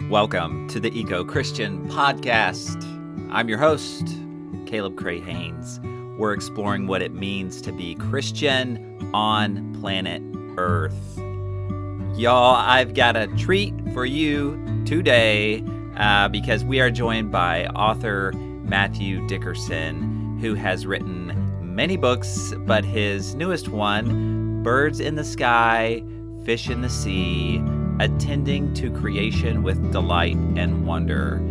Welcome to the ecoChristian podcast. I'm your host, Caleb Cray Haynes. We're exploring what it means to be Christian on planet Earth. Y'all, I've got a treat for you today because we are joined by author Matthew Dickerson, who has written many books, but his newest one, Birds in the Sky, Fish in the Sea, Attending to Creation with Delight and Wonder.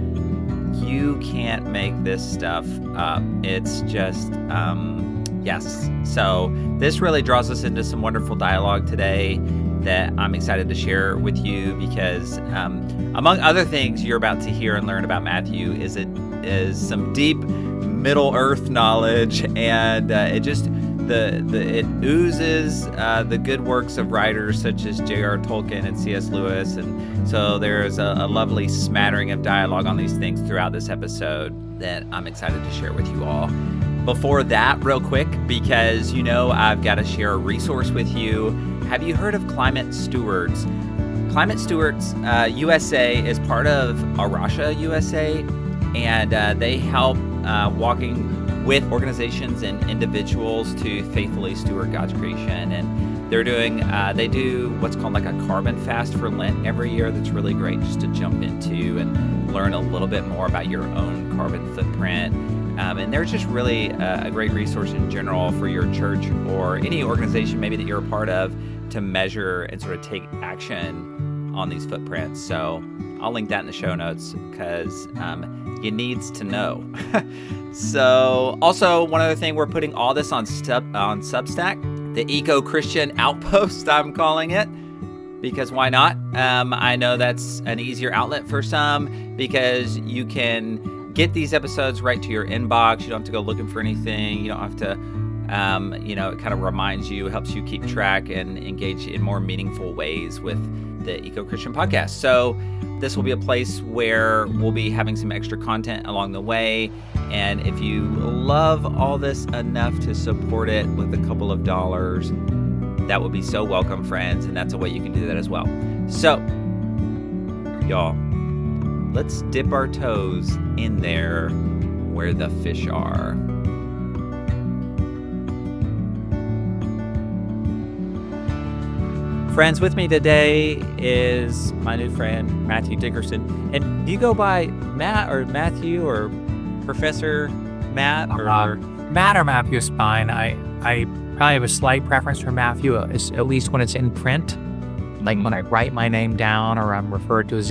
You can't make this stuff up. It's just, yes. So this really draws us into some wonderful dialogue today that I'm excited to share with you because, among other things you're about to hear and learn about Matthew is some deep Middle Earth knowledge, and it oozes the good works of writers such as J.R. Tolkien and C.S. Lewis, and so there's a lovely smattering of dialogue on these things throughout this episode that I'm excited to share with you all. Before that, real quick, because I've got to share a resource with you. Have you heard of Climate Stewards? Climate Stewards USA is part of Arasha USA, and they help walking with organizations and individuals to faithfully steward God's creation. And they do what's called like a carbon fast for Lent every year. That's really great just to jump into and learn a little bit more about your own carbon footprint. And they're just really a great resource in general for your church or any organization maybe that you're a part of to measure and sort of take action on these footprints. So I'll link that in the show notes because you needs to know. So also one other thing, we're putting all this on Substack, the ecoChristian Outpost, I'm calling it, because why not? I know that's an easier outlet for some because you can get these episodes right to your inbox. You don't have to go looking for anything. You don't have to, it kind of reminds you, helps you keep track and engage in more meaningful ways with the ecoChristian podcast. So this will be a place where we'll be having some extra content along the way. And if you love all this enough to support it with a couple of dollars, that would be so welcome, friends. And that's a way you can do that as well. So, y'all, let's dip our toes in there where the fish are. Friends, with me today is my new friend, Matthew Dickerson. And do you go by Matt or Matthew or Professor Matt? Matt or Matthew is fine. I probably have a slight preference for Matthew, at least when it's in print. Like when I write my name down or I'm referred to as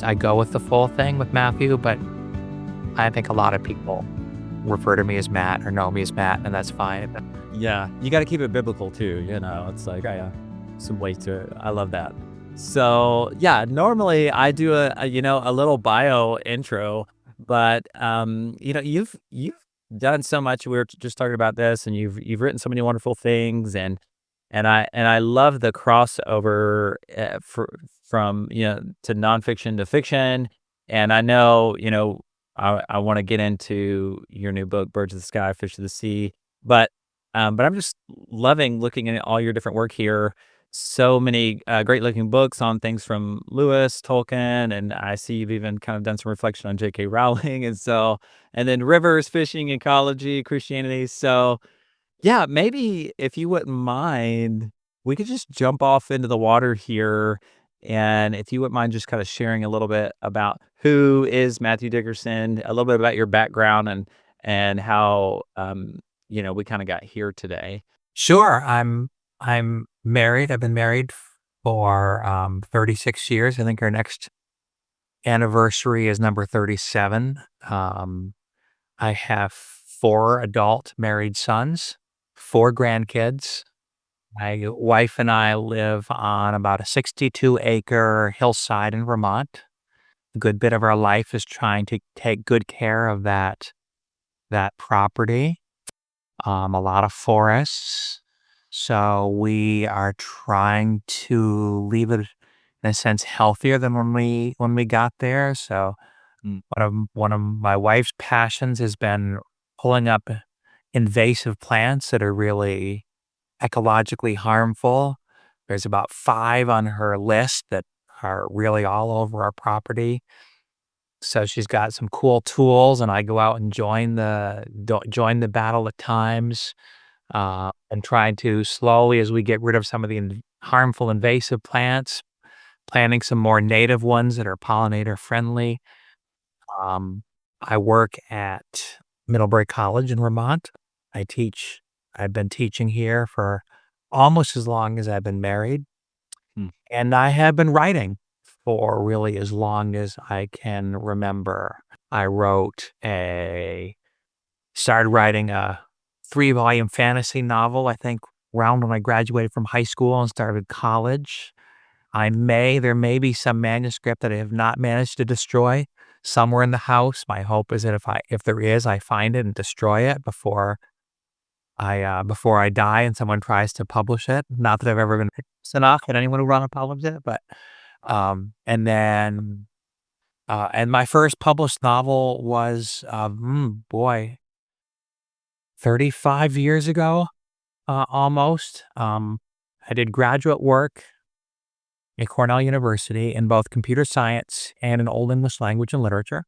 I go with the full thing with Matthew, but I think a lot of people refer to me as Matt or know me as Matt, and that's fine. Yeah, you got to keep it biblical too, it's like, some weight to it. I love that. So yeah, normally I do a little bio intro, but you've done so much. We were just talking about this, and you've written so many wonderful things, and I love the crossover from to nonfiction to fiction. And I know I want to get into your new book, Birds of the Sky, Fish of the Sea, but I'm just loving looking at all your different work here. So many great looking books on things from Lewis, Tolkien, and I see you've even kind of done some reflection on J.K. Rowling, and then rivers, fishing, ecology, Christianity. So yeah, maybe if you wouldn't mind, we could just jump off into the water here. And if you wouldn't mind just kind of sharing a little bit about who is Matthew Dickerson, a little bit about your background and how, we kind of got here today. Sure. I'm married. I've been married for 36 years. I think our next anniversary is number 37. I have 4 adult married sons, 4 grandkids. My wife and I live on about a 62-acre hillside in Vermont. A good bit of our life is trying to take good care of that property. A lot of forests. So we are trying to leave it, in a sense, healthier than when we got there. So one of my wife's passions has been pulling up invasive plants that are really ecologically harmful. There's about 5 on her list that are really all over our property. So she's got some cool tools, and I go out and join the battle at times, and try to slowly, as we get rid of some of the harmful invasive plants, planting some more native ones that are pollinator friendly. Um, I work at Middlebury College in Vermont. I teach. I've been teaching here for almost as long as I've been married, Hmm. and I have been writing for really as long as I can remember. I started writing a 3-volume fantasy novel, I think, around when I graduated from high school and started college. There may be some manuscript that I have not managed to destroy somewhere in the house. My hope is that if there is, I find it and destroy it before I die and someone tries to publish it. Not that I've ever been famous enough that anyone would want to publish it, but, and then, and my first published novel was, boy, 35 years ago, almost. I did graduate work at Cornell University in both computer science and in Old English language and literature.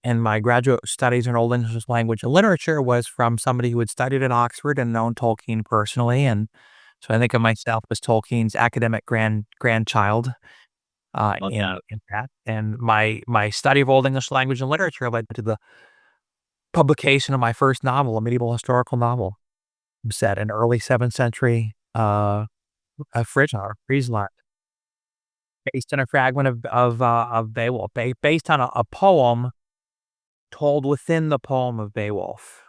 And my graduate studies in Old English language and literature was from somebody who had studied at Oxford and known Tolkien personally. And so I think of myself as Tolkien's academic grandchild, Love in that. that. And my study of Old English language and literature led to the publication of my first novel, a medieval historical novel set in early 7th century, Friesland, based on a fragment of Beowulf, based on a poem told within the poem of Beowulf.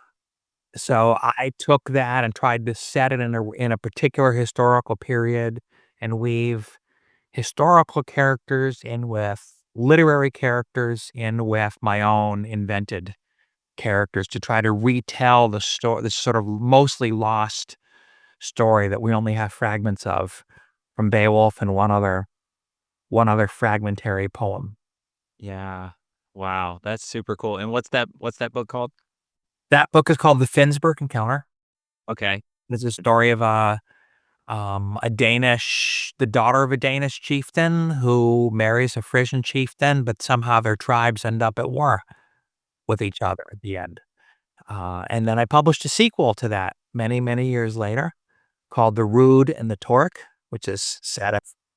So I took that and tried to set it in a particular historical period and weave historical characters in with literary characters in with my own invented characters to try to retell the story, this sort of mostly lost story that we only have fragments of from Beowulf and one other fragmentary poem. Yeah. Wow, that's super cool. And what's that book called? That book is called The Finnsburg Encounter. Okay. It's a story of the daughter of a Danish chieftain who marries a Frisian chieftain, but somehow their tribes end up at war with each other at the end. And then I published a sequel to that many, many years later called The Rood and the Torque, which is set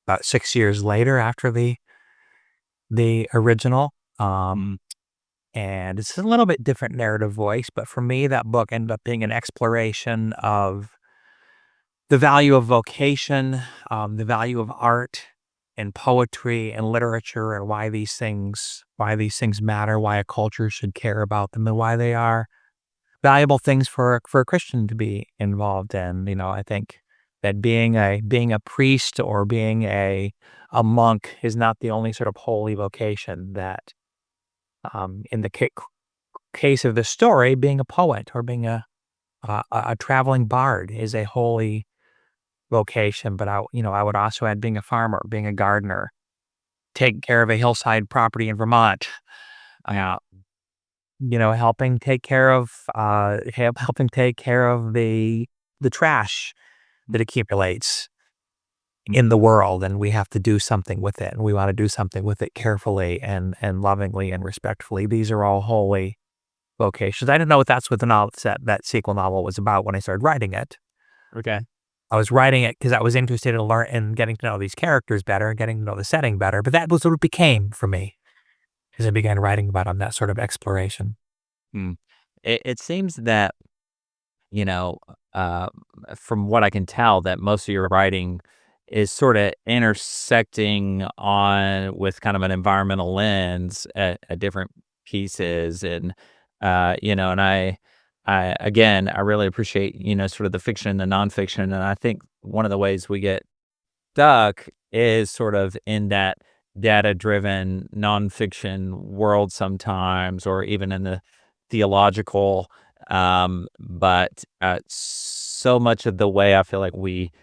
about 6 years later after the original. Mm. And it's a little bit different narrative voice, but for me, that book ended up being an exploration of the value of vocation, the value of art and poetry and literature, and why these things matter, why a culture should care about them, and why they are valuable things for a Christian to be involved in. I think that being a priest or being a monk is not the only sort of holy vocation that, in the case of the story, being a poet or being a traveling bard is a holy vocation. But I would also add being a farmer, being a gardener, taking care of a hillside property in Vermont, uh, helping take care of the trash that accumulates in the world, and we have to do something with it, and we want to do something with it carefully and lovingly and respectfully. These are all holy vocations. I didn't know that's what that sequel novel was about when I started writing it. Okay. I was writing it because I was interested in getting to know these characters better, getting to know the setting better. But that was what it became for me as I began writing about on that sort of exploration. Hmm. It seems that, you know, uh, from what I can tell, that most of your writing is sort of intersecting on with kind of an environmental lens at different pieces, and and I really appreciate sort of the fiction and the nonfiction, and I think one of the ways we get stuck is sort of in that data-driven nonfiction world sometimes, or even in the theological. But so much of the way I feel like we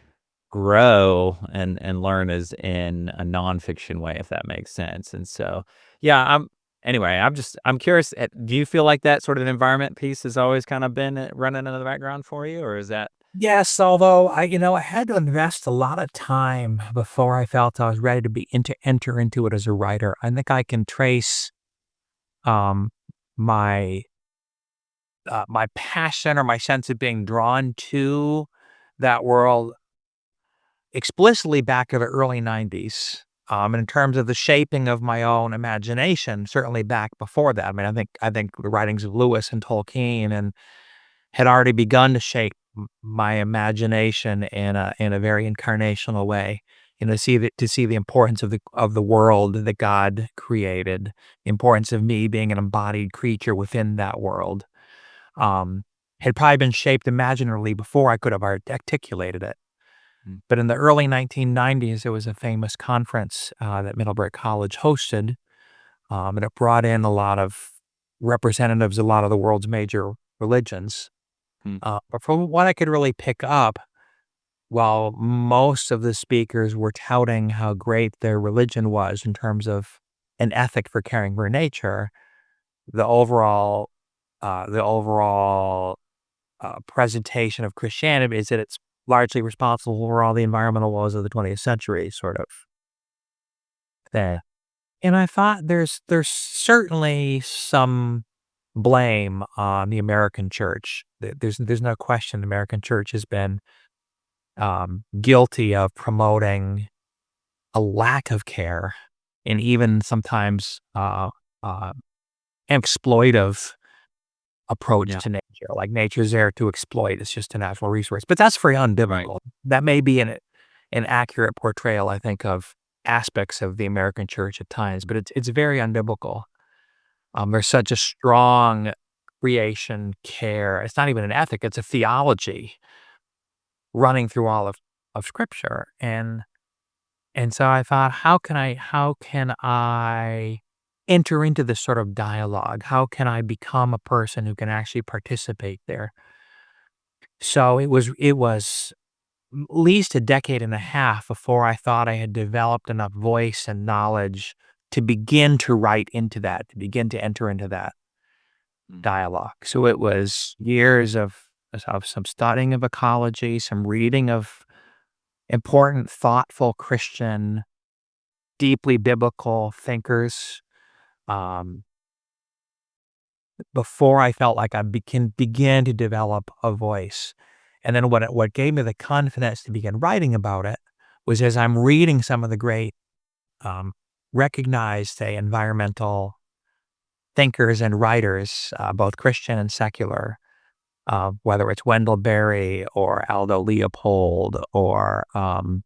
grow and learn is in a nonfiction way, if that makes sense. And so, yeah, I'm curious. Do you feel like that sort of environment piece has always kind of been running in the background for you, or is that? Yes, although I had to invest a lot of time before I felt I was ready to enter into it as a writer. I think I can trace um my my passion or my sense of being drawn to that world explicitly back to the early 90s. And in terms of the shaping of my own imagination, certainly back before that. I mean, I think the writings of Lewis and Tolkien and had already begun to shape my imagination in a very incarnational way. To see the importance of the world that God created, the importance of me being an embodied creature within that world, um, had probably been shaped imaginatively before I could have articulated it. Mm. But in the early 1990s, there was a famous conference that Middlebury College hosted, and it brought in a lot of representatives of a lot of the world's major religions. Mm. But from what I could really pick up, while most of the speakers were touting how great their religion was in terms of an ethic for caring for nature, the overall presentation of Christianity is that it's largely responsible for all the environmental woes of the 20th century, sort of thing. And I thought there's certainly some blame on the American church. There's no question the American church has been guilty of promoting a lack of care and even sometimes uh, exploitive approach Yeah. to nature. Like nature's there to exploit; it's just a natural resource. But that's very Right. unbiblical. That may be an accurate portrayal, I think, of aspects of the American church at times, but it's very unbiblical. There's such a strong creation care. It's not even an ethic; it's a theology running through all of Scripture, and so I thought, how can I enter into this sort of dialogue? How can I become a person who can actually participate there? So it was at least a decade and a half before I thought I had developed enough voice and knowledge to begin to write into that, to begin to enter into that Mm. dialogue. So it was years of some studying of ecology, some reading of important, thoughtful Christian, deeply biblical thinkers, um, before I felt like I can begin to develop a voice. And then what gave me the confidence to begin writing about it was as I'm reading some of the great, um, recognized, say, environmental thinkers and writers, both Christian and secular, whether it's Wendell Berry or Aldo Leopold or, Mm.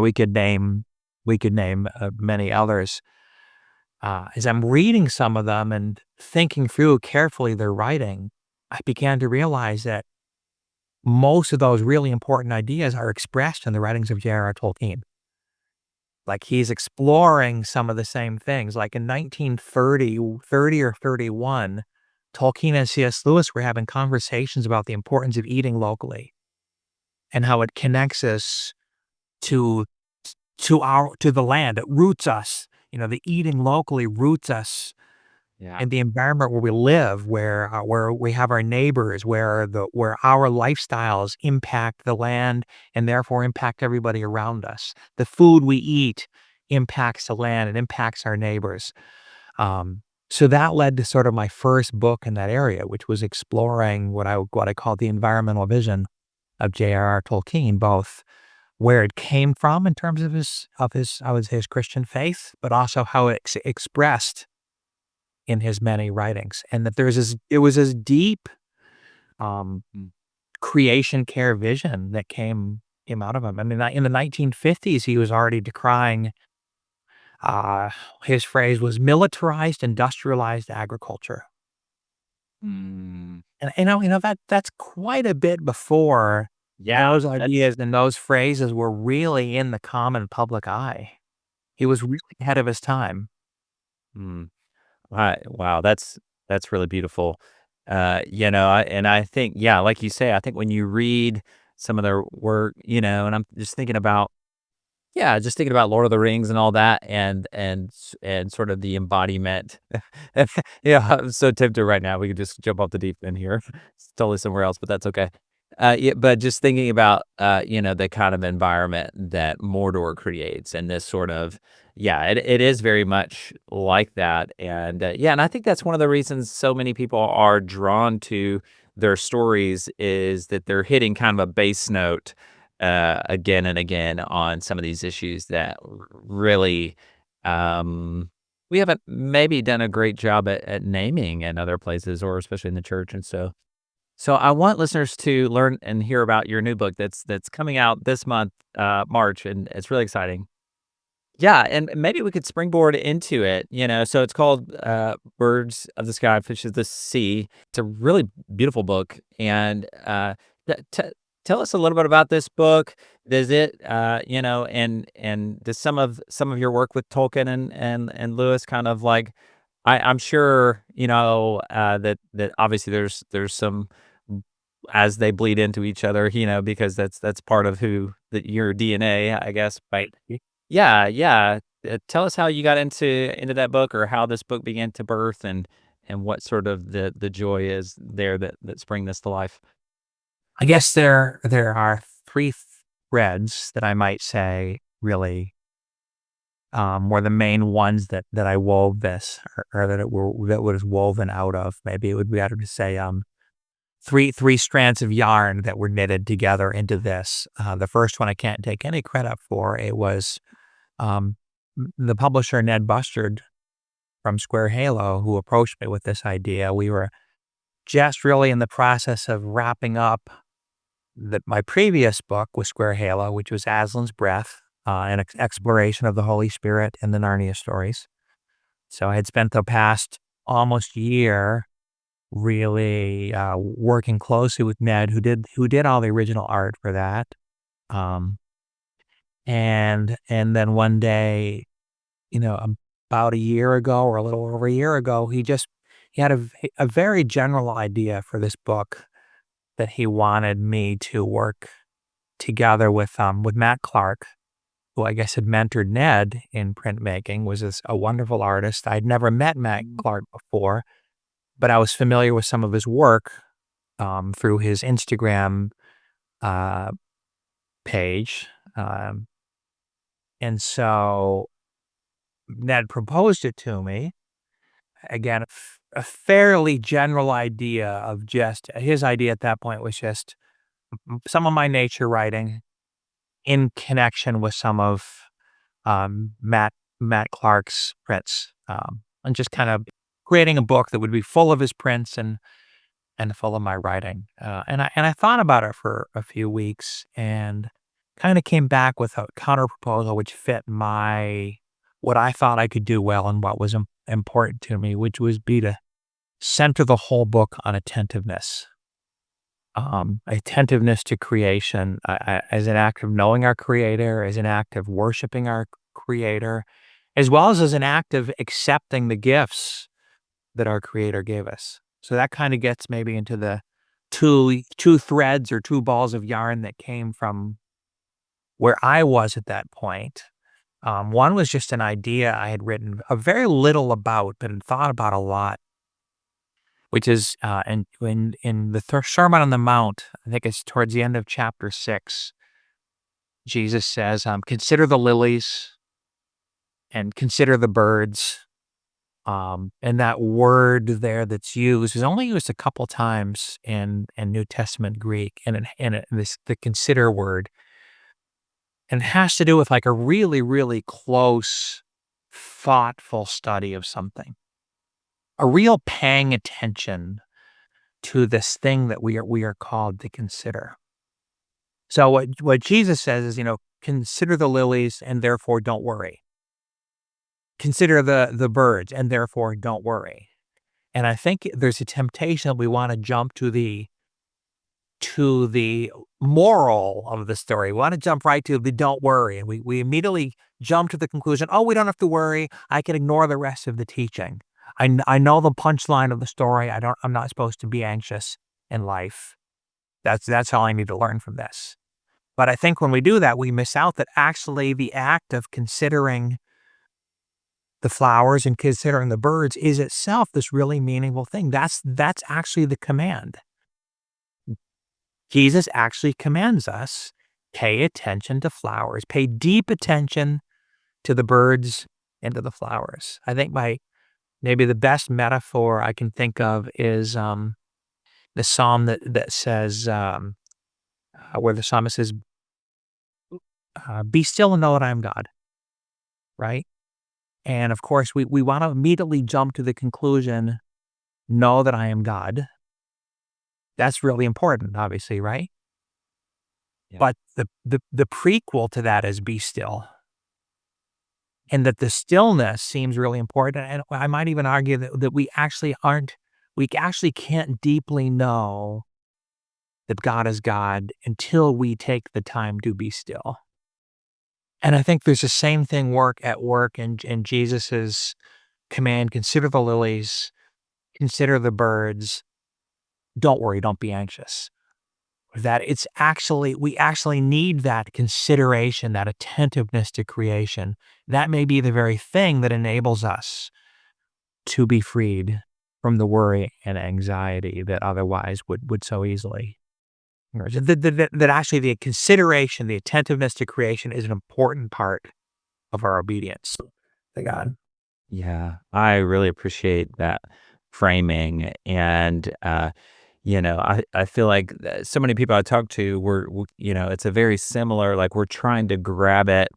we could name many others. As I'm reading some of them and thinking through carefully their writing, I began to realize that most of those really important ideas are expressed in the writings of J.R.R. Tolkien. Like he's exploring some of the same things. Like in 1930 or 31, Tolkien and C.S. Lewis were having conversations about the importance of eating locally and how it connects us to to the land. It roots us. The eating locally roots us Yeah. in the environment where we live, where we have our neighbors, where our lifestyles impact the land and therefore impact everybody around us. The food we eat impacts the land and impacts our neighbors. So that led to sort of my first book in that area, which was exploring what I call the environmental vision of J.R.R. Tolkien, both where it came from in terms of his Christian faith, but also how it's expressed in his many writings, and that it was this deep, um, Mm. creation care vision that came out of him. I mean, in the 1950s, he was already decrying, uh, his phrase was militarized, industrialized agriculture. Mm. And, that's quite a bit before Yeah. those That's ideas and those phrases were really in the common public eye. He was really ahead of his time. mm. Wow. That's really beautiful. I think, yeah, like you say, I think when you read some of their work, and I'm just thinking about, yeah, just thinking about Lord of the Rings and all that, and sort of the embodiment. Yeah, I'm so tempted right now. We could just jump off the deep end here. It's totally somewhere else, but that's okay. Yeah, but just thinking about, the kind of environment that Mordor creates and this sort of yeah, it is very much like that, and, yeah, and I think that's one of the reasons so many people are drawn to their stories is that they're hitting kind of a bass note, again and again on some of these issues that really, um, we haven't maybe done a great job at naming in other places or especially in the church, and so I want listeners to learn and hear about your new book that's coming out this month, March, and it's really exciting. Yeah, and maybe we could springboard into it, so it's called, Birds of the Sky, Fishes of the Sea. It's a really beautiful book, and, t t tell us a little bit about this book. Does it, and does some of your work with Tolkien and Lewis kind of like I'm sure, that obviously there's some as they bleed into each other, because that's part of your DNA, I guess. But yeah, yeah. Tell us how you got into that book, or how this book began to birth, and what sort of the joy is there that's bring this to life. I guess there are three threads that I might say really were the main ones that I wove this, or that was woven out of. Maybe it would be better to say three strands of yarn that were knitted together into this. The first one I can't take any credit for. It was um, the publisher Ned Bustard from Square Halo who approached me with this idea. We were just really in the process of wrapping up my previous book with Square Halo, which was Aslan's Breath, an exploration of the Holy Spirit and the Narnia stories. So I had spent the past almost year really working closely with Ned, who did all the original art for that. Um, and then one day, about a year ago or a little over a year ago, he had a very general idea for this book that he wanted me to work together with Matt Clark, who I guess had mentored Ned in printmaking, was a wonderful artist. I'd never met Matt Clark before, but I was familiar with some of his work through his Instagram uh, page. Um, and so Ned proposed it to me. Again, a fairly general idea of just his idea at that point was just some of my nature writing in connection with some of Matt Clark's prints, and just kind of creating a book that would be full of his prints and full of my writing. And I thought about it for a few weeks and kind of came back with a counter proposal which fit what I thought I could do well and what was important to me, which was be to center the whole book on attentiveness. Attentiveness to creation as an act of knowing our creator, as an act of worshiping our creator, as well as an act of accepting the gifts that our creator gave us. So that kind of gets maybe into the two threads or two balls of yarn that came from where I was at that point. One was just an idea I had written a very little about, but had thought about a lot, which is in the Sermon on the Mount. I think it's towards the end of chapter 6. Jesus says, "Consider the lilies and consider the birds." And that word there that's used is only used a couple times in New Testament Greek, the consider word, and it has to do with like a really, really close, thoughtful study of something, a real paying attention to this thing that we are called to consider. So what Jesus says is, consider the lilies and therefore don't worry. Consider the birds and therefore don't worry. And I think there's a temptation that we want to jump to the moral of the story. We want to jump right to the don't worry. And we immediately jump to the conclusion, oh, we don't have to worry. I can ignore the rest of the teaching. I know the punchline of the story. I'm not supposed to be anxious in life. That's all I need to learn from this. But I think when we do that, we miss out that actually the act of considering the flowers and considering the birds is itself this really meaningful thing. That's actually the command. Jesus actually commands us, pay attention to flowers, pay deep attention to the birds and to the flowers. I think maybe the best metaphor I can think of is the psalm that says, where the psalmist says, be still and know that I am God, right? And of course, we want to immediately jump to the conclusion, know that I am God. That's really important, obviously, right? Yeah. But the prequel to that is be still. And that the stillness seems really important. And I might even argue that we actually can't deeply know that God is God until we take the time to be still. And I think there's the same thing at work in Jesus's command, consider the lilies, consider the birds. Don't worry, don't be anxious. That we actually need that consideration, that attentiveness to creation. That may be the very thing that enables us to be freed from the worry and anxiety that otherwise would so easily. That actually the consideration, the attentiveness to creation is an important part of our obedience to God. Yeah, I really appreciate that framing. And, I feel like so many people I talk to it's a very similar, like we're trying to grab it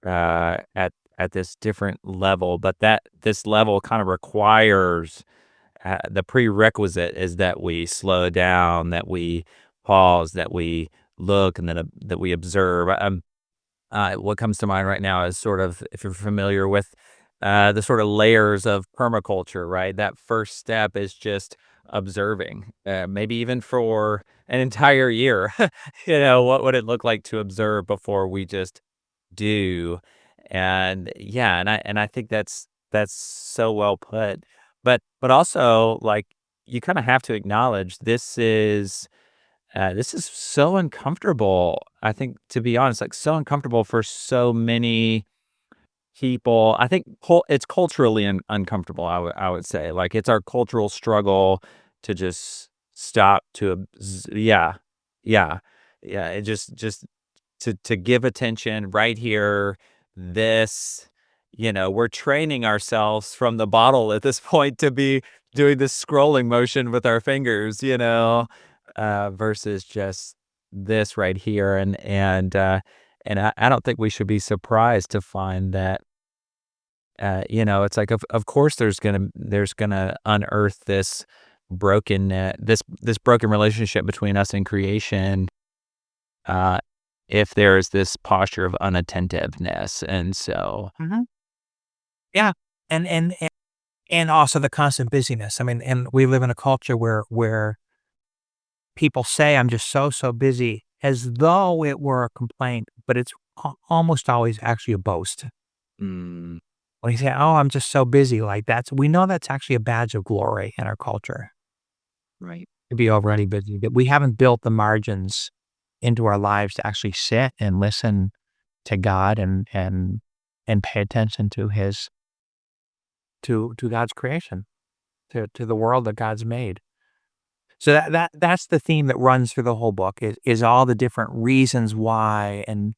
at this different level, but this level kind of requires the prerequisite is that we slow down, that we pause, that we look, and that we observe. What comes to mind right now is sort of, if you're familiar with the sort of layers of permaculture, right? That first step is just observing, maybe even for an entire year. What would it look like to observe before we just do? And yeah, and I think that's so well put. But also, like, you kind of have to acknowledge this is so uncomfortable. I think, to be honest, like, so uncomfortable for so many people. I think it's culturally uncomfortable. I would say, like, it's our cultural struggle to just stop yeah, yeah, yeah. It just to give attention right here. This, we're training ourselves from the bottle at this point to be doing this scrolling motion with our fingers, versus just this right here. And I don't think we should be surprised to find that, it's like, of course there's gonna unearth this this broken relationship between us and creation, uh, if there's this posture of unattentiveness. And so, Mhm. Yeah. And also the constant busyness. I mean, and we live in a culture where people say, I'm just so busy, as though it were a complaint, but it's almost always actually a boast. mm, When you say, oh, I'm just so busy, like we know that's actually a badge of glory in our culture right. to be already busy, that we haven't built the margins into our lives to actually sit and listen to God and pay attention to to God's creation, to the world that God's made. So that's the theme that runs through the whole book is all the different reasons why and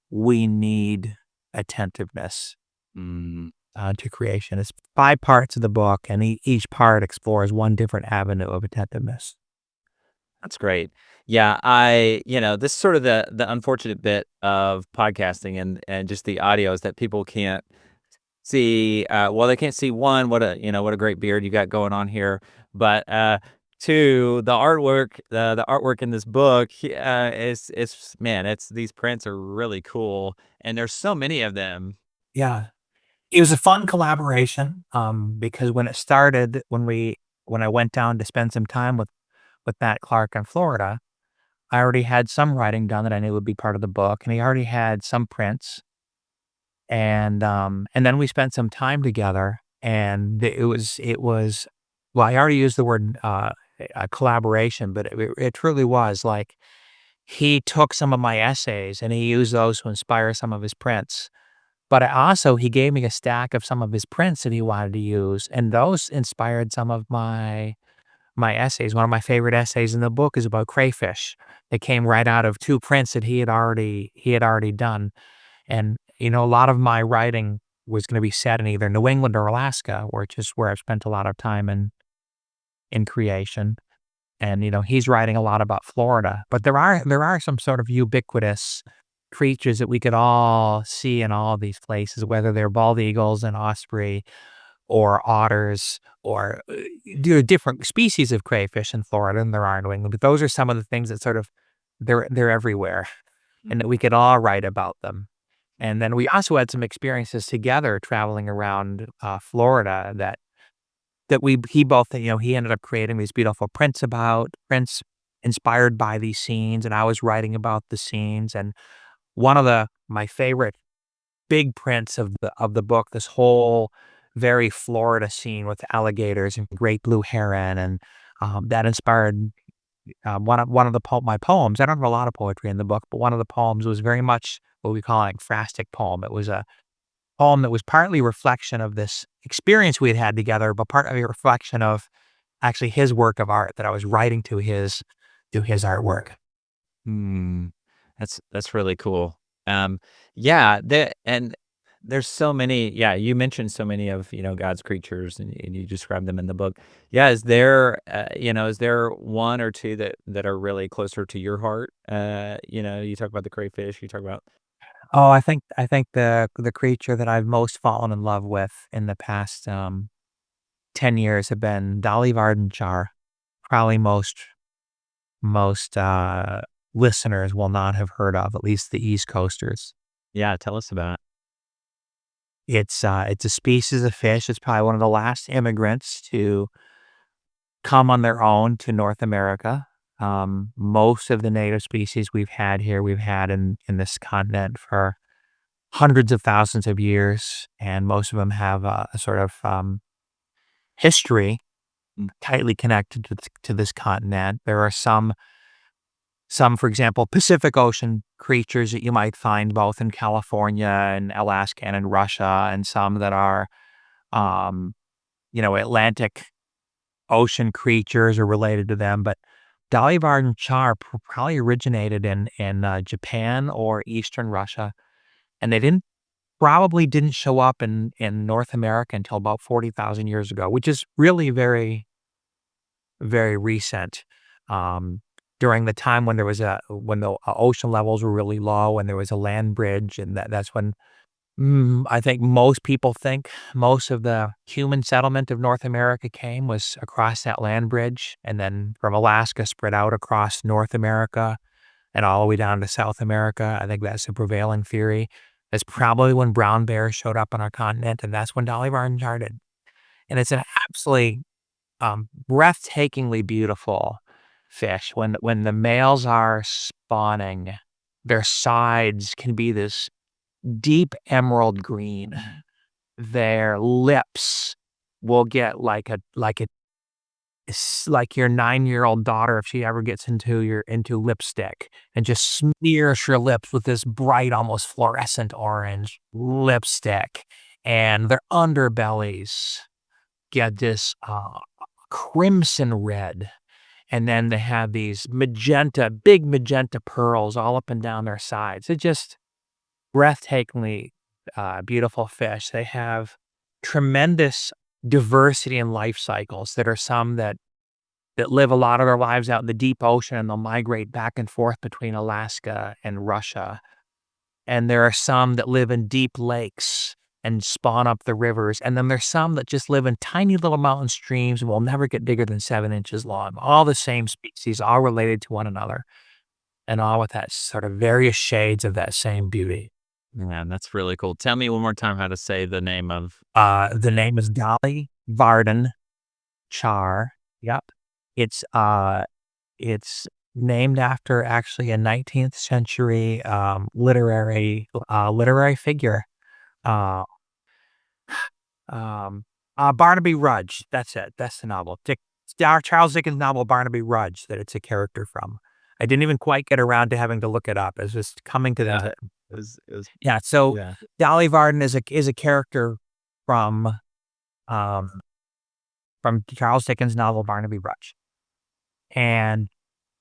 we need attentiveness Mm. to creation. It's 5 parts of the book, and each part explores one different avenue of attentiveness. That's great. Yeah, this is sort of the unfortunate bit of podcasting and just the audio is that people can't see. Well, they can't see, one, what a great beard you got going on here, but two, the artwork in this book is, man, it's these prints are really cool, and there's so many of them. Yeah. It was a fun collaboration, because when it started, when I went down to spend some time with Matt Clark in Florida, I already had some writing done that I knew would be part of the book, and he already had some prints. And then we spent some time together, and it was well, I already used the word, a collaboration, but it truly was, like, he took some of my essays, and he used those to inspire some of his prints. But he gave me a stack of some of his prints that he wanted to use, and those inspired some of my essays. One of my favorite essays in the book is about crayfish. That came right out of 2 prints that he had already done. And, a lot of my writing was gonna be set in either New England or Alaska, which is where I've spent a lot of time in creation. And, he's writing a lot about Florida. But there are some sort of ubiquitous creatures that we could all see in all these places, whether they're bald eagles and osprey or otters or there are different species of crayfish in Florida than there are in New England. But those are some of the things that sort of they're everywhere and that we could all write about them. And then we also had some experiences together traveling around Florida that he both, he ended up creating these beautiful prints inspired by these scenes, and I was writing about the scenes. And one of my favorite big prints of the book, this whole very Florida scene with alligators and great blue heron, and that inspired one of my poems. I don't have a lot of poetry in the book, but one of the poems was very much what we call an ekphrastic poem. It was a poem that was partly a reflection of this experience we had had together, but partly a reflection of actually his work of art that I was writing to his artwork. Hmm. That's really cool. Yeah, and there's so many. Yeah, you mentioned so many of God's creatures, and you describe them in the book. Yeah, is there one or two that are really closer to your heart? You talk about the crayfish. You talk about. Oh, I think the creature that I've most fallen in love with in the past 10 years have been dolly, varden, char. Probably most listeners will not have heard of, at least the East Coasters. Yeah, tell us about it. It's a species of fish. It's probably one of the last immigrants to come on their own to North America. Most of the native species we've had here, we've had in this continent for hundreds of thousands of years, and most of them have a sort of history tightly connected to this continent. There are some, for example, Pacific Ocean creatures that you might find both in California and Alaska and in Russia, and some that are, um, Atlantic Ocean creatures are related to them. But dolly, varden, char probably originated in Japan or Eastern Russia, and they probably didn't show up in North America until about 40,000 years ago, which is really very, very recent. Um, During the time when when the ocean levels were really low and there was a land bridge, and that's when I think most people think most of the human settlement of North America came was across that land bridge, and then from Alaska spread out across North America and all the way down to South America. I think that's the prevailing theory. That's probably when brown bears showed up on our continent, and that's when dolly, varden charted. And it's an absolutely breathtakingly beautiful fish. When the males are spawning, their sides can be this deep emerald green. Their lips will get it's like your 9-year-old daughter, if she ever gets into lipstick and just smears your lips with this bright, almost fluorescent orange lipstick, and their underbellies get this crimson red, and then they have these big magenta pearls all up and down their sides. It's just breathtakingly beautiful fish. They have tremendous diversity in life cycles. That are some that live a lot of their lives out in the deep ocean, and they'll migrate back and forth between Alaska and Russia. And there are some that live in deep lakes and spawn up the rivers. And then there's some that just live in tiny little mountain streams and will never get bigger than 7 inches long. All the same species, all related to one another, and all with that sort of various shades of that same beauty. Man, that's really cool. Tell me one more time how to say the name of. The name is dolly, varden, char. Yep. It's named after actually a 19th century literary figure. Uh, Barnaby Rudge. That's it. That's the novel. Charles Dickens' novel Barnaby Rudge that it's a character from. I didn't even quite get around to having to look it up. It's just coming to Yeah, the it was yeah. So yeah. Dolly Varden is a character from um from Charles Dickens' novel Barnaby Rudge. And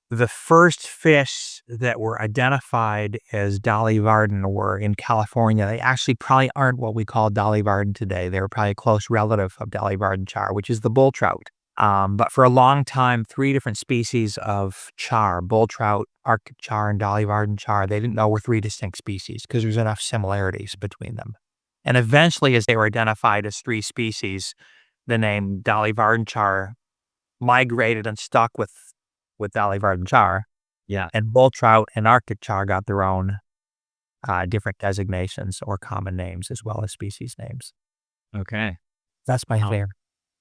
the first fish that were identified as dolly varden were in California. They actually probably aren't what we call dolly varden today. They were probably a close relative of dolly varden char, which is the bull trout. But for a long time, 3 different species of char, bull trout, Arctic char, and dolly varden char, they didn't know were 3 distinct species because there's enough similarities between them. And eventually, as they were identified as 3 species, the name dolly varden char migrated and stuck with dolly varden char. Yeah. And bull trout and Arctic char got their own different designations or common names as well as species names. Okay. That's my Wow. favorite.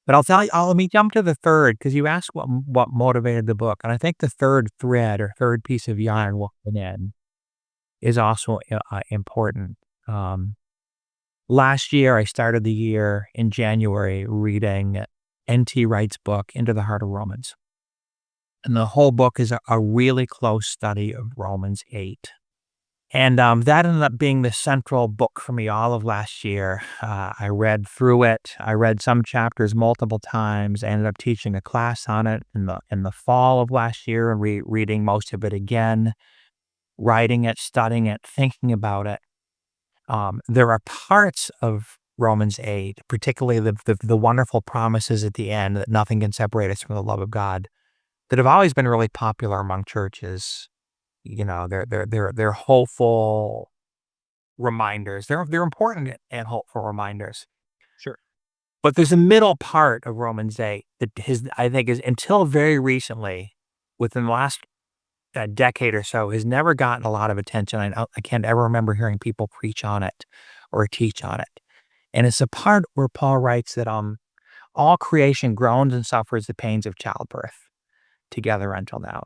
But I'll tell you, let me jump to the third, because you asked what motivated the book. And I think the third thread or third piece of yarn woven in is also important. Last year, I started the year in January reading N.T. Wright's book, Into the Heart of Romans. And the whole book is a really close study of Romans 8. And that ended up being the central book for me all of last year. I read through it. I read some chapters multiple times. I ended up teaching a class on it in the fall of last year and reading most of it again, writing it, studying it, thinking about it. There are parts of Romans 8, particularly the wonderful promises at the end that nothing can separate us from the love of God, that have always been really popular among churches. They're hopeful reminders. They're important and hopeful reminders. Sure. But there's a middle part of Romans 8 that I think is, until very recently, within the last decade or so, has never gotten a lot of attention. I can't ever remember hearing people preach on it or teach on it. And it's a part where Paul writes that all creation groans and suffers the pains of childbirth together until now.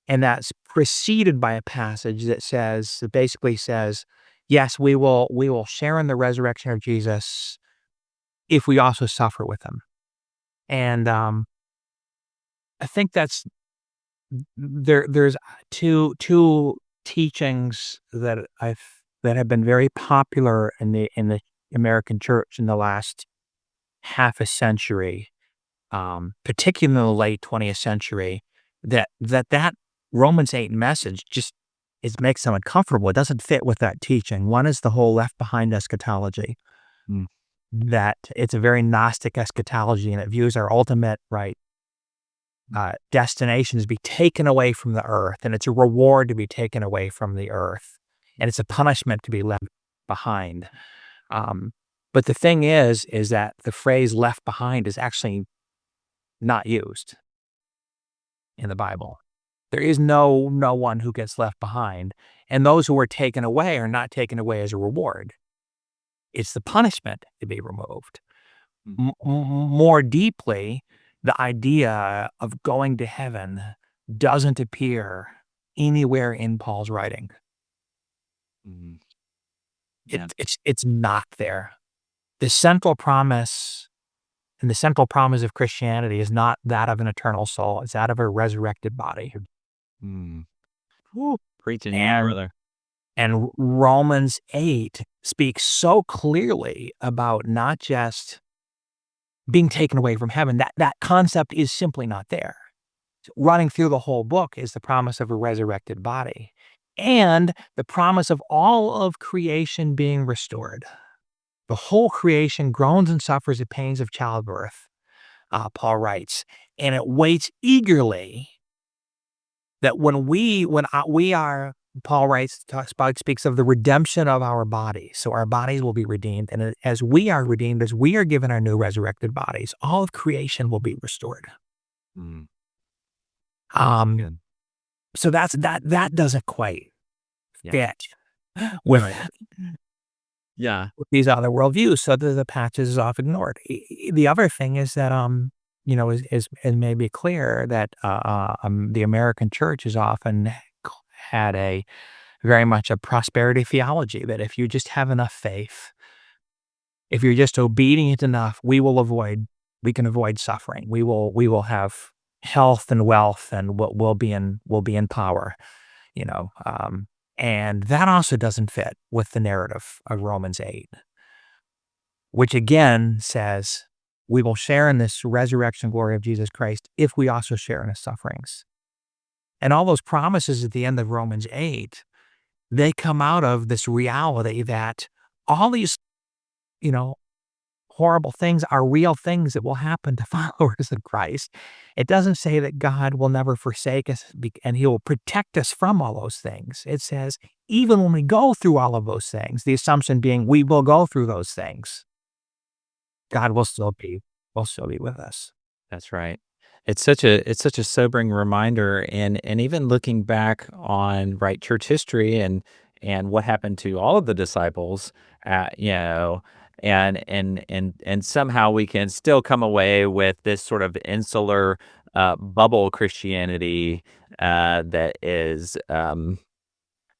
And that's preceded by a passage that basically says, yes, we will share in the resurrection of Jesus if we also suffer with him. And I think there's two teachings that have been very popular in the American church in the last half a century, particularly in the late 20th century, that Romans 8 message just makes them uncomfortable. It doesn't fit with that teaching. One is the whole left behind eschatology, that it's a very Gnostic eschatology, and it views our ultimate destination as be taken away from the earth, and it's a reward to be taken away from the earth, and it's a punishment to be left behind. But the thing is that the phrase left behind is actually not used in the Bible. There is no one who gets left behind, and those who are taken away are not taken away as a reward. It's the punishment to be removed. More deeply, the idea of going to heaven doesn't appear anywhere in Paul's writing. It's not there. The central promise and the central promise of Christianity is not that of an eternal soul. It's that of a resurrected body. Preaching, brother. And Romans 8 speaks so clearly about not just being taken away from heaven. That concept is simply not there. Running through the whole book is the promise of a resurrected body and the promise of all of creation being restored. The whole creation groans and suffers the pains of childbirth, Paul writes, and it waits eagerly that Paul writes, speaks of the redemption of our bodies. So our bodies will be redeemed. And as we are redeemed, as we are given our new resurrected bodies, all of creation will be restored. So that doesn't quite fit with these other worldviews. So the passage is often ignored. The other thing is that, is may be clear that the American church has often had very much a prosperity theology, that if you just have enough faith, if you're just obedient enough, we can avoid suffering. We will have health and wealth, and we'll be in power, and that also doesn't fit with the narrative of Romans 8, which again says we will share in this resurrection glory of Jesus Christ if we also share in his sufferings. And all those promises at the end of Romans 8, they come out of this reality that all these, you know, horrible things are real things that will happen to followers of Christ. It doesn't say that God will never forsake us and he will protect us from all those things. It says, even when we go through all of those things, the assumption being we will go through those things, God will still be with us. That's right. It's such a sobering reminder, and even looking back on church history and what happened to all of the disciples, and somehow we can still come away with this sort of insular bubble Christianity that is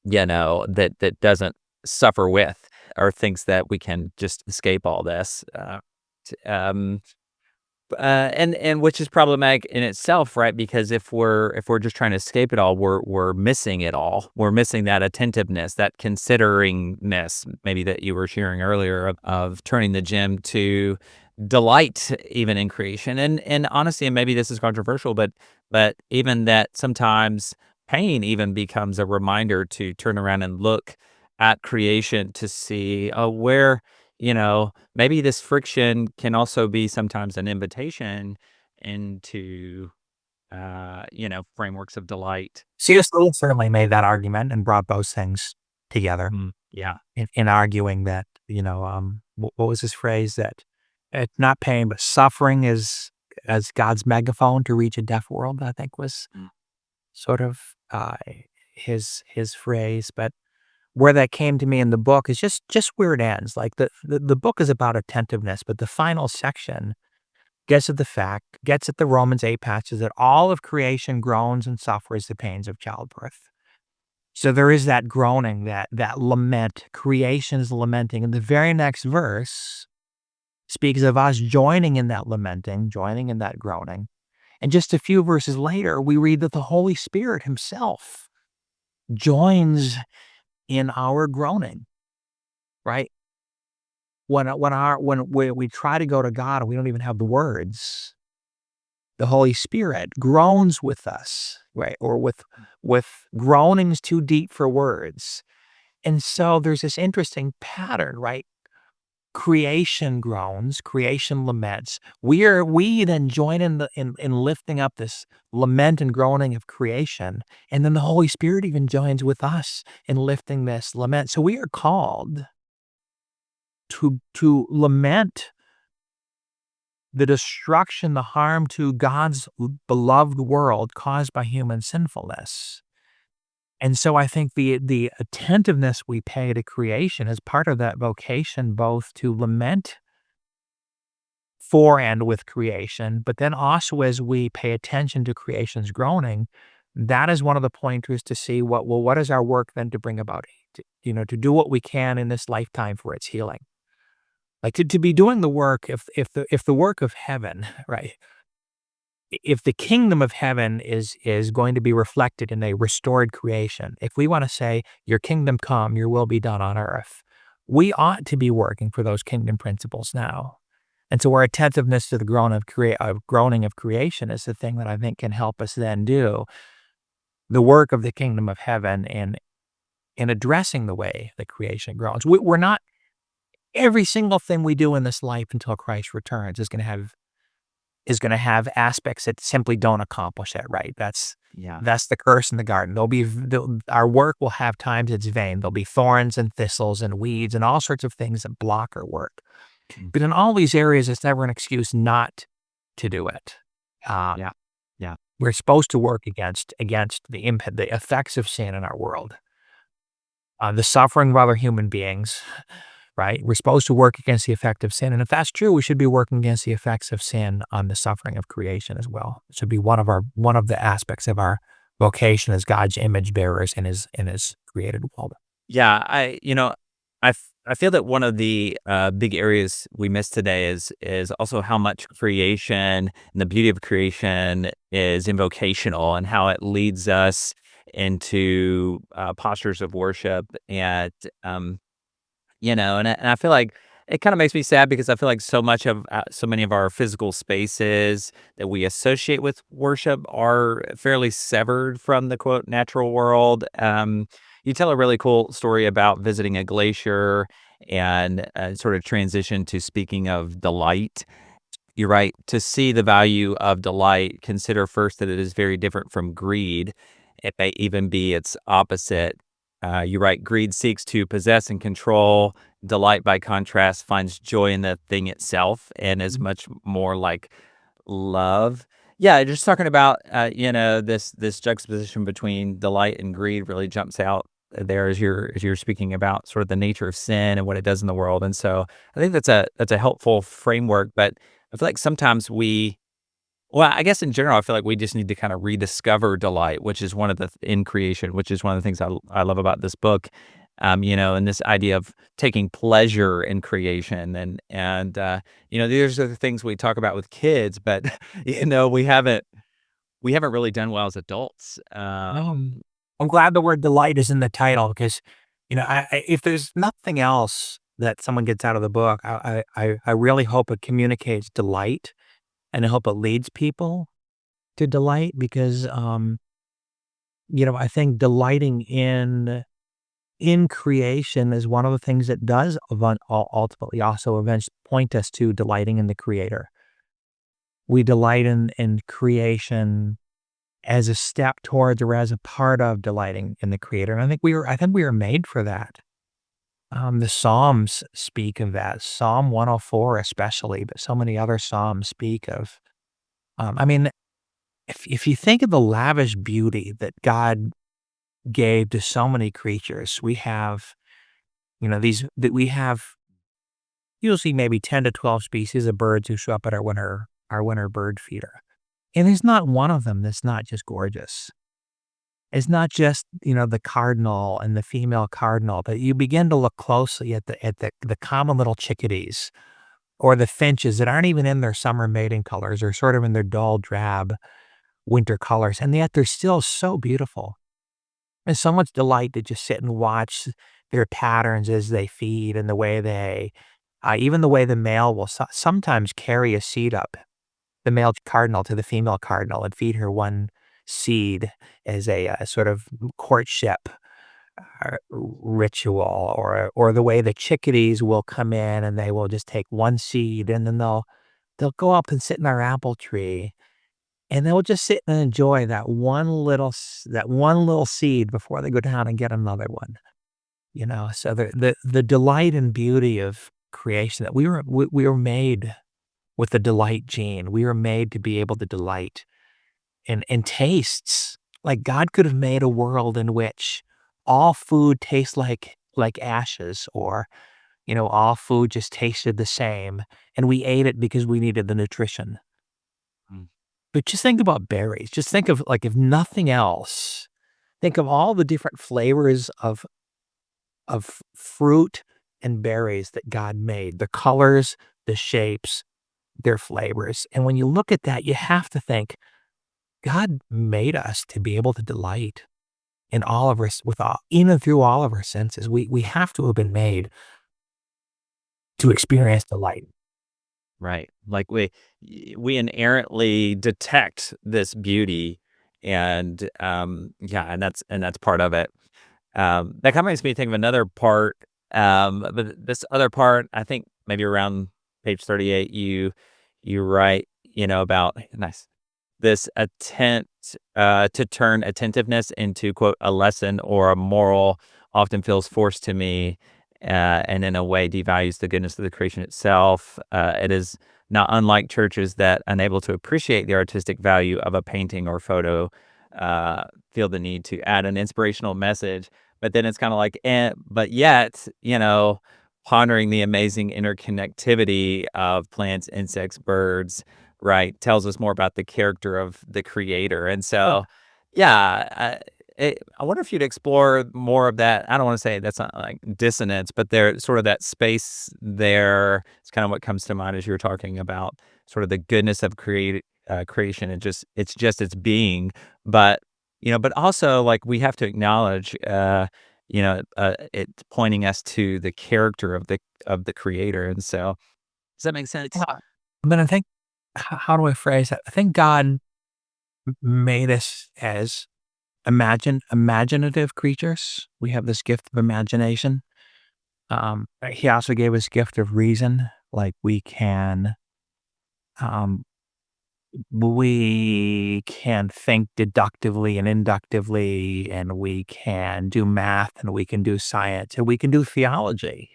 that doesn't suffer with or thinks that we can just escape all this. Um, and which is problematic in itself, right? Because if we're just trying to escape it all, we're missing it all. We're missing that attentiveness, that consideringness, maybe that you were sharing earlier of turning the gem to delight even in creation. And honestly, and maybe this is controversial, but even that sometimes pain even becomes a reminder to turn around and look at creation to see where maybe this friction can also be sometimes an invitation into, frameworks of delight. C.S. Lewis certainly made that argument and brought both things together Yeah. in arguing that, what was his phrase? That it's not pain, but suffering is as God's megaphone to reach a deaf world, I think was sort of his phrase. But where that came to me in the book is just where it ends. Like the book is about attentiveness, but the final section gets at the Romans 8 passage that all of creation groans and suffers the pains of childbirth. So there is that groaning, that lament. Creation is lamenting. And the very next verse speaks of us joining in that lamenting, joining in that groaning. And just a few verses later, we read that the Holy Spirit himself joins in our groaning, right? When we try to go to God and we don't even have the words, the Holy Spirit groans with us, right? Or with groanings too deep for words. And so there's this interesting pattern, right? Creation groans, creation laments. We then join in lifting up this lament and groaning of creation, and then the Holy Spirit even joins with us in lifting this lament. So we are called to lament the destruction, the harm to God's beloved world caused by human sinfulness. And so I think the attentiveness we pay to creation is part of that vocation, both to lament for and with creation, but then also as we pay attention to creation's groaning, that is one of the pointers to see what is our work then to bring about, to do what we can in this lifetime for its healing. Like to be doing the work, if the work of heaven, right? If the kingdom of heaven is going to be reflected in a restored creation, if we want to say, your kingdom come, your will be done on earth, we ought to be working for those kingdom principles now. And so our attentiveness to the groaning of creation is the thing that I think can help us then do the work of the kingdom of heaven in addressing the way that creation groans. We're not, every single thing we do in this life until Christ returns is going to have aspects that simply don't accomplish it, right? That's the curse in the garden. Our work will have times it's vain. There'll be thorns and thistles and weeds and all sorts of things that block our work. But in all these areas, it's never an excuse not to do it. We're supposed to work against the effects of sin in our world, the suffering of other human beings. Right? We're supposed to work against the effect of sin. And if that's true, we should be working against the effects of sin on the suffering of creation as well. It should be one of the aspects of our vocation as God's image bearers in his created world. Yeah, I feel that one of the big areas we missed today is also how much creation and the beauty of creation is invocational, and how it leads us into postures of worship and and I feel like it kind of makes me sad because I feel like so many of our physical spaces that we associate with worship are fairly severed from the quote natural world. You tell a really cool story about visiting a glacier and sort of transition to speaking of delight. You're right. To see the value of delight, consider first that it is very different from greed. It may even be its opposite. You're right. Greed seeks to possess and control. Delight, by contrast, finds joy in the thing itself and is Mhm. much more like love. Yeah, just talking about this juxtaposition between delight and greed really jumps out there as you're speaking about sort of the nature of sin and what it does in the world. And so I think that's a helpful framework. But I feel like sometimes I guess in general, I feel like we just need to kind of rediscover delight, which is one of the in creation, which is one of the things I love about this book. And this idea of taking pleasure in creation, and these are the things we talk about with kids, but we haven't really done well as adults. I'm glad the word delight is in the title because, if there's nothing else that someone gets out of the book, I really hope it communicates delight, and I hope it leads people to delight because, I think delighting in creation is one of the things that does ultimately also eventually point us to delighting in the Creator. We delight in creation as a step towards or as a part of delighting in the Creator. And I think we were made for that. The Psalms speak of that. Psalm 104 especially, but so many other Psalms speak of. I mean, if you think of the lavish beauty that God gave to so many creatures, we have, these that we have usually maybe 10 to 12 species of birds who show up at our winter bird feeder. And there's not one of them that's not just gorgeous. It's not just, the cardinal and the female cardinal, but you begin to look closely at the common little chickadees or the finches that aren't even in their summer mating colors or sort of in their dull drab winter colors, and yet they're still so beautiful. There's so much delight to just sit and watch their patterns as they feed and the way even the way the male will sometimes carry a seed up, the male cardinal to the female cardinal and feed her one seed as a sort of courtship ritual, or the way the chickadees will come in and they will just take one seed and then they'll go up and sit in our apple tree and they'll just sit and enjoy that one little seed before they go down and get another one. So the delight and beauty of creation that we were made with the delight gene. We were made to be able to delight in tastes. Like God could have made a world in which all food tastes like ashes, or all food just tasted the same, and we ate it because we needed the nutrition. Mm. But just think about berries. Just think of, like, if nothing else, think of all the different flavors of fruit and berries that God made, the colors, the shapes, their flavors. And when you look at that, you have to think, God made us to be able to delight in all of our in and through all of our senses. We have to have been made to experience delight. Right. Like we inherently detect this beauty and that's part of it. That kind of makes me think of another part. But this other part, I think maybe around page 38, you write, about nice this attempt to turn attentiveness into quote a lesson or a moral often feels forced to me, and in a way devalues the goodness of the creation itself. It is not unlike churches that, unable to appreciate the artistic value of a painting or photo, feel the need to add an inspirational message. But then it's kind of like, but yet, pondering the amazing interconnectivity of plants, insects, birds, right, tells us more about the character of the creator. And Huh. so, yeah, I wonder if you'd explore more of that. I don't want to say that's not like dissonance, but there sort of that space there. It's kind of what comes to mind as you're talking about sort of the goodness of creation and it's being, but but also like we have to acknowledge. it's pointing us to the character of the creator. And so, does that make sense? Yeah. But I think, how do I phrase that? I think God made us as imaginative creatures. We have this gift of imagination. He also gave us gift of reason. Like um, we can think deductively and inductively, and we can do math, and we can do science, and we can do theology.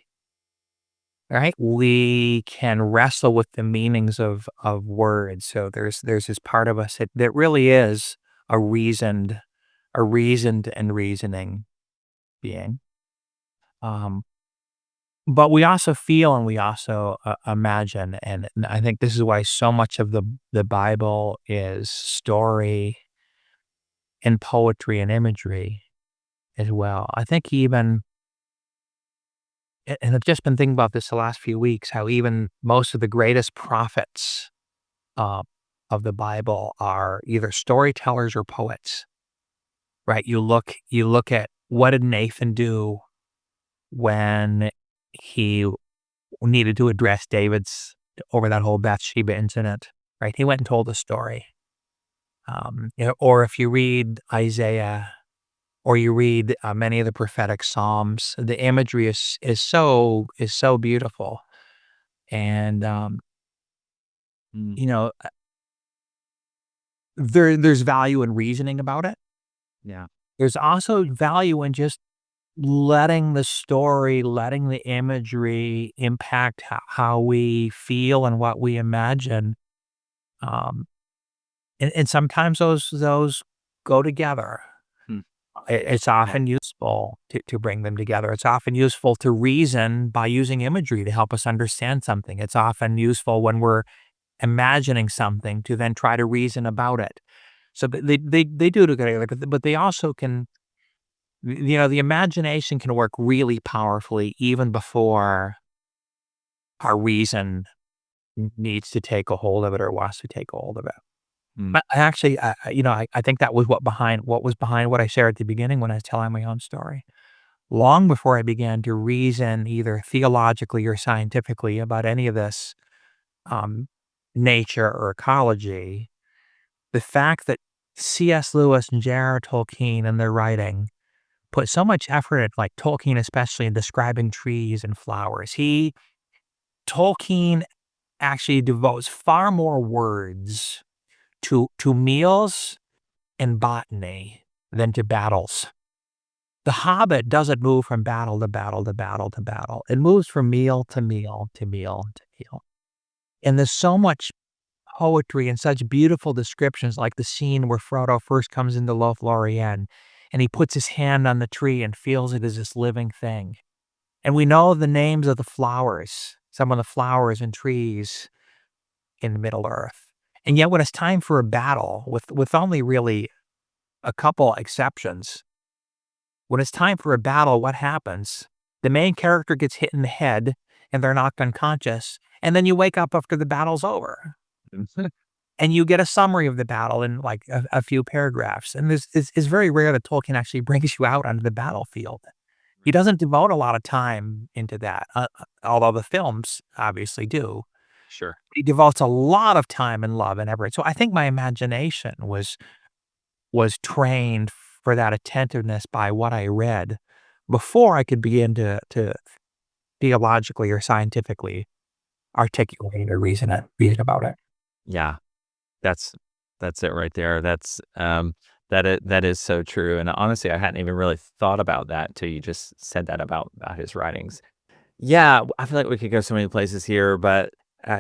Right? We can wrestle with the meanings of words. So there's this part of us that really is a reasoned and reasoning being. Um, but we also feel and we also imagine, and I think this is why so much of the Bible is story and poetry and imagery as well. I think even, and I've just been thinking about this the last few weeks, how even most of the greatest prophets uh, of the Bible are either storytellers or poets, right? You look at, what did Nathan do when he needed to address David's over that whole Bathsheba incident, right? He went and told a story. Or if you read Isaiah, or you read many of the prophetic Psalms, the imagery is so beautiful, and Mm, you know there's value in reasoning about it. yeah. There's also value in just letting the story, letting the imagery impact how we feel and what we imagine. Um, and sometimes those go together. Hmm. It's often useful to bring them together. It's often useful to reason by using imagery to help us understand something. It's often useful when we're imagining something to then try to reason about it. So they do together, but they also can, the imagination can work really powerfully even before our reason needs to take a hold of it or wants to take a hold of it. Mm, But I actually, I think that was what was behind what I shared at the beginning when I was telling my own story. Long before I began to reason either theologically or scientifically about any of this, um, nature or ecology, the fact that C.S. Lewis and J.R. Tolkien in their writing put so much effort at, like Tolkien especially, in describing trees and flowers. Tolkien actually devotes far more words to meals and botany than to battles. The Hobbit doesn't move from battle to battle to battle to battle. It moves from meal to meal to meal to meal. And there's so much poetry and such beautiful descriptions, like the scene where Frodo first comes into Lothlorien and he puts his hand on the tree and feels it as this living thing. And we know the names of the flowers, some of the flowers and trees in Middle Earth. And yet when it's time for a battle, with only really a couple exceptions, when it's time for a battle, what happens? The main character gets hit in the head and they're knocked unconscious. And then you wake up after the battle's over and you get a summary of the battle in like a few paragraphs. And it's very rare that Tolkien actually brings you out onto the battlefield. He doesn't devote a lot of time into that, although the films obviously do. sure. He devotes a lot of time and love and effort. So I think my imagination was trained for that attentiveness by what I read before I could begin to theologically or scientifically articulate or reason about it. Yeah. That's that's it right there. That is so true. And honestly, I hadn't even really thought about that until you just said that about his writings. Yeah, I feel like we could go so many places here, but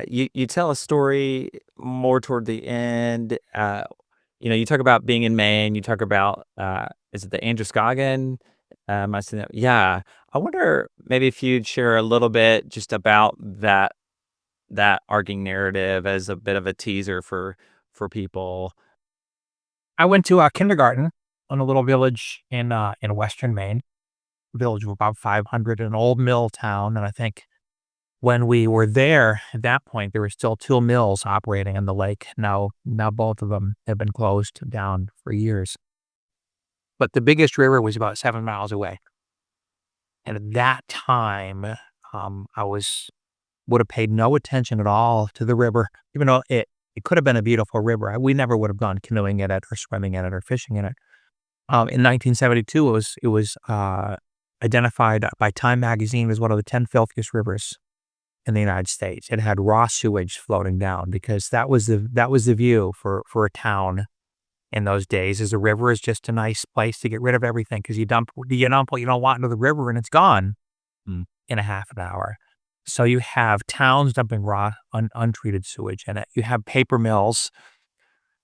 you tell a story more toward the end. You talk about being in Maine. You talk about is it the Androscoggin? I saying that? Yeah. I wonder maybe if you'd share a little bit just about that arcing narrative as a bit of a teaser for people. I went to a kindergarten in a little village in western Maine, village of about 500, an old mill town, and I think when we were there at that point, there were still 2 mills operating on the lake. Now both of them have been closed down for years. But the biggest river was about 7 miles away. And at that time, I would have paid no attention at all to the river, even though it could have been a beautiful river. We never would have gone canoeing in it or swimming in it or fishing in it. In 1972, it was identified by Time magazine as one of the 10 filthiest rivers in the United States. It had raw sewage floating down because that was the view for a town in those days. Is a river is just a nice place to get rid of everything because you dump what you don't want into the river and it's gone in a half an hour. So you have towns dumping raw, untreated sewage in it. You have paper mills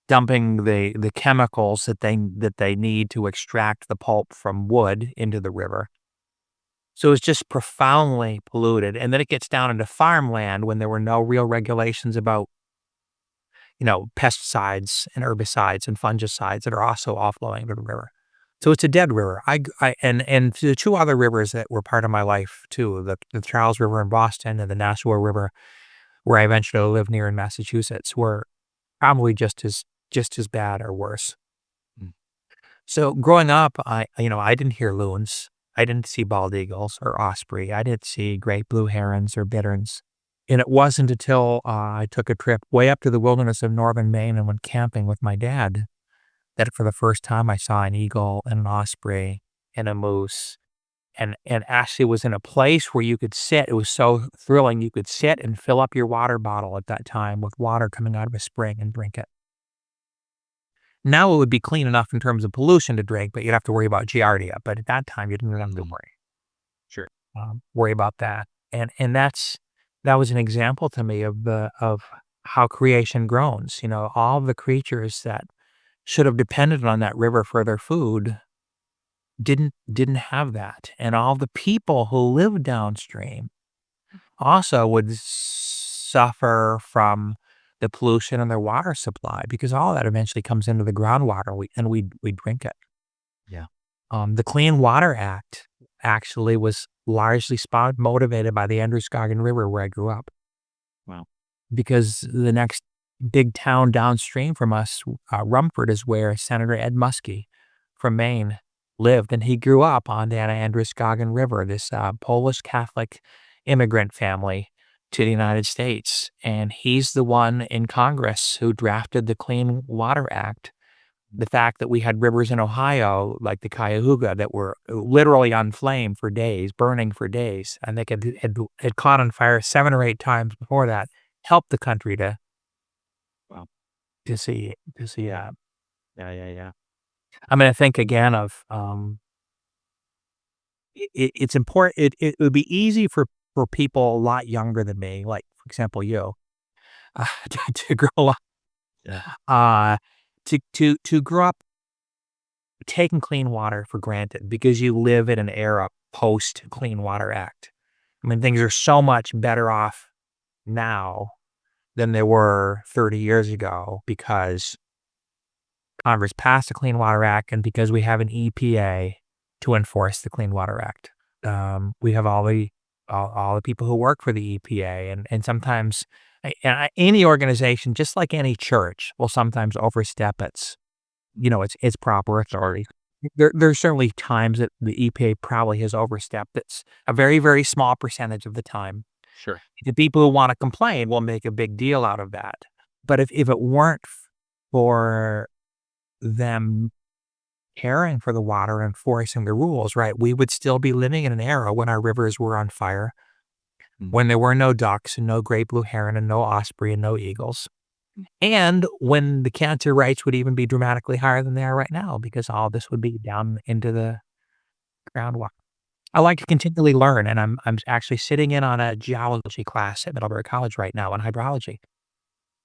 dumping the chemicals that they need to extract the pulp from wood into the river. So it's just profoundly polluted. And then it gets down into farmland when there were no real regulations about, pesticides and herbicides and fungicides that are also all flowing into the river. So it's a dead river. And the two other rivers that were part of my life too, the Charles River in Boston and the Nashua River, where I eventually lived near in Massachusetts, were probably just as bad or worse. So growing up, I didn't hear loons. I didn't see bald eagles or osprey. I didn't see great blue herons or bitterns. And it wasn't until I took a trip way up to the wilderness of northern Maine and went camping with my dad that for the first time I saw an eagle and an osprey and a moose and actually was in a place where you could sit. It was so thrilling. You could sit and fill up your water bottle at that time with water coming out of a spring and drink it. Now it would be clean enough in terms of pollution to drink, but you'd have to worry about giardia. But at that time, you didn't have to worry about that. And that was an example to me of how creation groans. All the creatures that should have depended on that river for their food didn't have that. And all the people who lived downstream also would suffer from the pollution in their water supply because all of that eventually comes into the groundwater and we drink it. Yeah. The Clean Water Act actually was largely motivated by the Androscoggin River where I grew up. Wow. Because the next big town downstream from us, Rumford, is where Senator Ed Muskie from Maine lived, and he grew up on the Androscoggin River, this Polish Catholic immigrant family to the United States. And he's the one in Congress who drafted the Clean Water Act. The fact that we had rivers in Ohio, like the Cuyahoga, that were literally on flame for days, burning for days, and they had caught on fire 7 or 8 times before that, helped the country to see. Yeah. I mean, I think again of it's important. It would be easy for people a lot younger than me, like for example you, to grow up, to grow up taking clean water for granted because you live in an era post Clean Water Act. I mean, things are so much better off now than they were 30 years ago because Congress passed the Clean Water Act and because we have an EPA to enforce the Clean Water Act. We have all the people who work for the EPA and sometimes any organization, just like any church, will sometimes overstep its proper authority. There's certainly times that the EPA probably has overstepped. It's a very, very small percentage of the time. Sure. The people who want to complain will make a big deal out of that. But if it weren't for them caring for the water and enforcing the rules, right, we would still be living in an era when our rivers were on fire, when there were no ducks and no great blue heron and no osprey and no eagles, and when the cancer rates would even be dramatically higher than they are right now because all this would be down into the groundwater. I like to continually learn, and I'm actually sitting in on a geology class at Middlebury College right now on hydrology.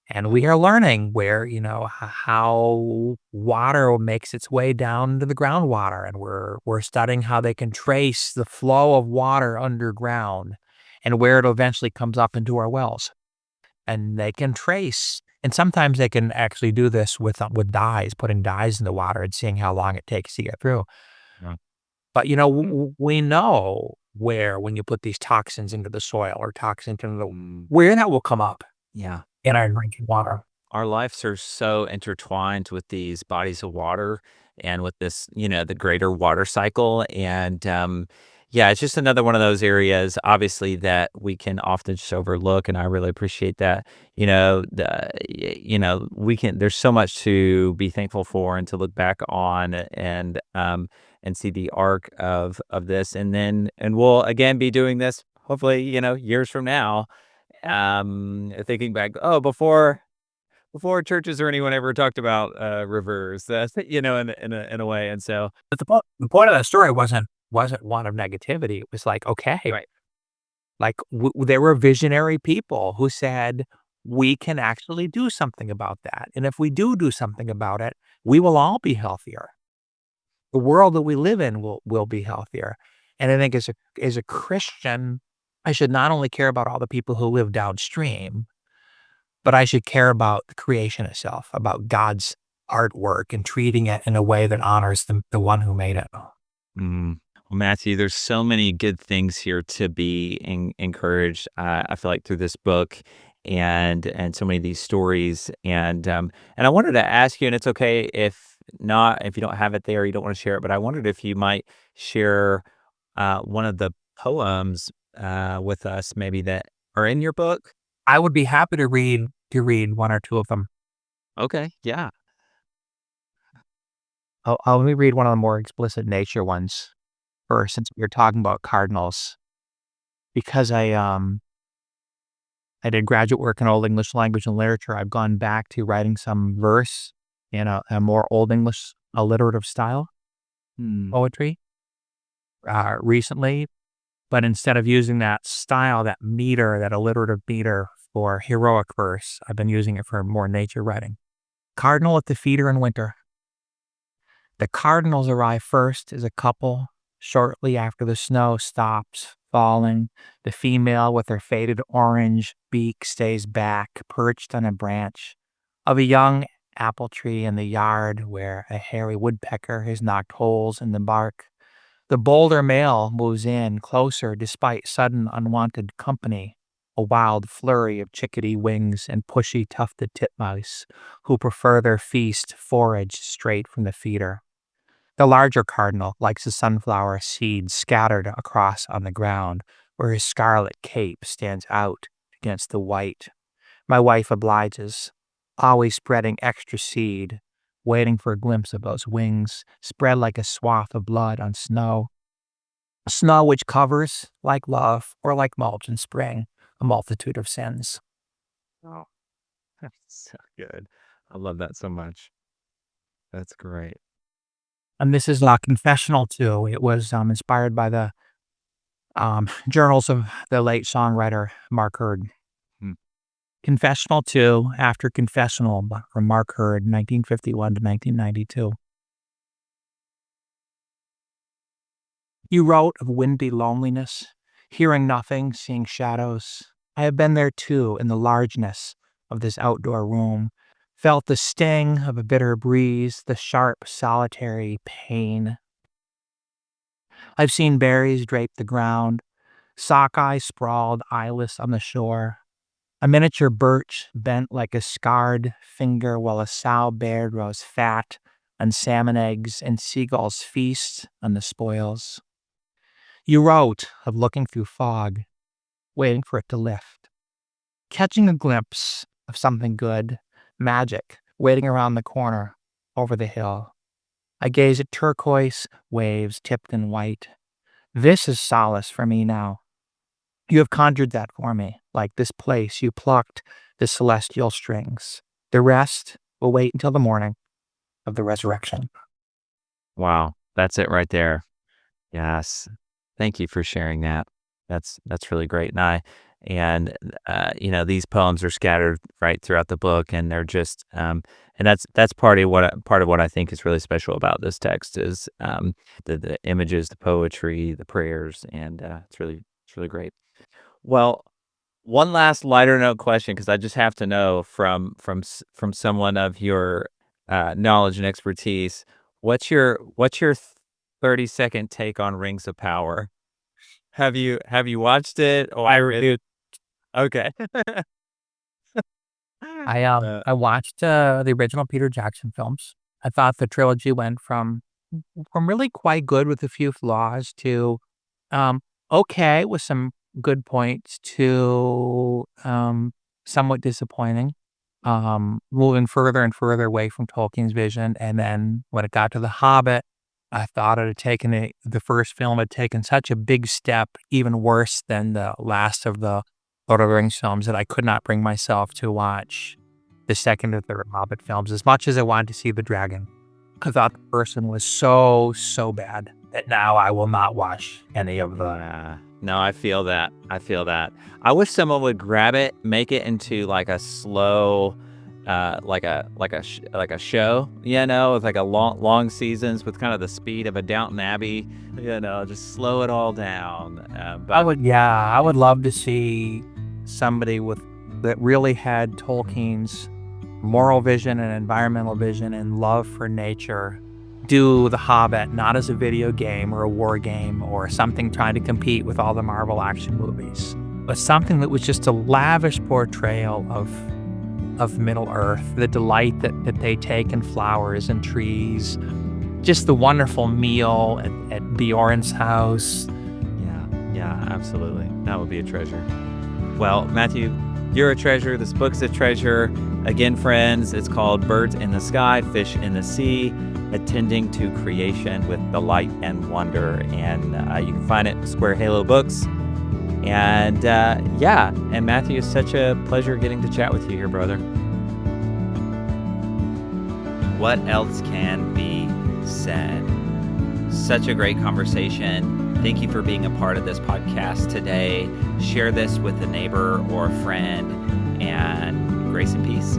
And we are learning where, how water makes its way down to the groundwater. And we're studying how they can trace the flow of water underground and where it eventually comes up into our wells. And they can trace, and sometimes they can actually do this with dyes, putting dyes in the water and seeing how long it takes to get through. Yeah. But, we know where, when you put these toxins into the soil or toxins into where that will come up. Yeah. In our drinking water. Our lives are so intertwined with these bodies of water and with this, the greater water cycle. And, Yeah, it's just another one of those areas, obviously, that we can often just overlook, and I really appreciate that. We can. There's so much to be thankful for and to look back on, and see the arc of this, and we'll again be doing this hopefully, years from now, thinking back. Oh, before churches or anyone ever talked about rivers, in a way, and so But the point of that story wasn't one of negativity. It was like, okay, right. like there were visionary people who said we can actually do something about that, and if we do something about it, we will all be healthier. The world that we live in will be healthier. And I think as a Christian, I should not only care about all the people who live downstream, but I should care about the creation itself, about God's artwork and treating it in a way that honors the one who made it. Mm. Well, Matthew, there's so many good things here to be encouraged. I feel like through this book and so many of these stories, and I wanted to ask you, and it's okay if not, if you don't have it there, you don't want to share it, but I wondered if you might share one of the poems with us, maybe that are in your book. I would be happy to read one or two of them. Okay, yeah. Let me read one of the more explicit nature ones first, since we are talking about cardinals, because I did graduate work in Old English language and literature. I've gone back to writing some verse in a more Old English alliterative style Hmm. poetry recently, but instead of using that style, that meter, that alliterative meter for heroic verse, I've been using it for more nature writing. Cardinal at the feeder in winter. The cardinals arrive first as a couple shortly after the snow stops falling. The female with her faded orange beak stays back, perched on a branch of a young apple tree in the yard where a hairy woodpecker has knocked holes in the bark. The bolder male moves in closer despite sudden unwanted company, a wild flurry of chickadee wings and pushy tufted titmice who prefer their feast forage straight from the feeder. The larger cardinal likes the sunflower seeds scattered across on the ground, where his scarlet cape stands out against the white. My wife obliges, always spreading extra seed, waiting for a glimpse of those wings, spread like a swath of blood on snow. Snow which covers, like love or like mulch in spring, a multitude of sins. Oh, that's so good. I love that so much. That's great. And this is a confessional too. It was inspired by the journals of the late songwriter Mark Hurd. Hmm. Confessional 2 after Confessional from Mark Hurd, 1951 to 1992. You wrote of windy loneliness, hearing nothing, seeing shadows. I have been there too in the largeness of this outdoor room, felt the sting of a bitter breeze, the sharp, solitary pain. I've seen berries drape the ground, sockeye sprawled eyeless on the shore, a miniature birch bent like a scarred finger while a sow bear grows fat on salmon eggs and seagulls feast on the spoils. You wrote of looking through fog, waiting for it to lift, catching a glimpse of something good, magic, waiting around the corner, over the hill. I gaze at turquoise waves tipped in white. This is solace for me now. You have conjured that for me, like this place you plucked the celestial strings. The rest will wait until the morning of the resurrection. Wow, that's it right there. Yes. Thank you for sharing that. That's really great. These poems are scattered right throughout the book, and they're just and that's part of what I think is really special about this text is the images, the poetry, the prayers, and it's really great. Well, one last lighter note question, because I just have to know from someone of your knowledge and expertise, what's your 30-second take on Rings of Power? Have you watched it? Or I reviewed. Okay. I watched the original Peter Jackson films. I thought the trilogy went from really quite good with a few flaws to Okay, with some good points to somewhat disappointing. Moving further and further away from Tolkien's vision, and then when it got to The Hobbit, I thought it had taken the first film had taken such a big step, even worse than the last of the Lord of the Rings films, that I could not bring myself to watch the second or third Hobbit films as much as I wanted to see the dragon. I thought the first one was so bad that now I will not watch any of them. Yeah. No, I feel that. I wish someone would grab it, make it into like a slow, like a show, with like a long seasons with kind of the speed of a Downton Abbey, just slow it all down. I would love to see somebody that really had Tolkien's moral vision and environmental vision and love for nature do The Hobbit not as a video game or a war game or something trying to compete with all the Marvel action movies, but something that was just a lavish portrayal of Middle Earth, the delight that they take in flowers and trees, just the wonderful meal at Bjorn's house. Yeah, absolutely. That would be a treasure. Well, Matthew, you're a treasure. This book's a treasure. Again, friends, it's called Birds in the Sky, Fish in the Sea, Attending to Creation with Delight and Wonder. And you can find it in Square Halo Books. And and Matthew, it's such a pleasure getting to chat with you here, brother. What else can be said? Such a great conversation. Thank you for being a part of this podcast today. Share this with a neighbor or a friend, and grace and peace.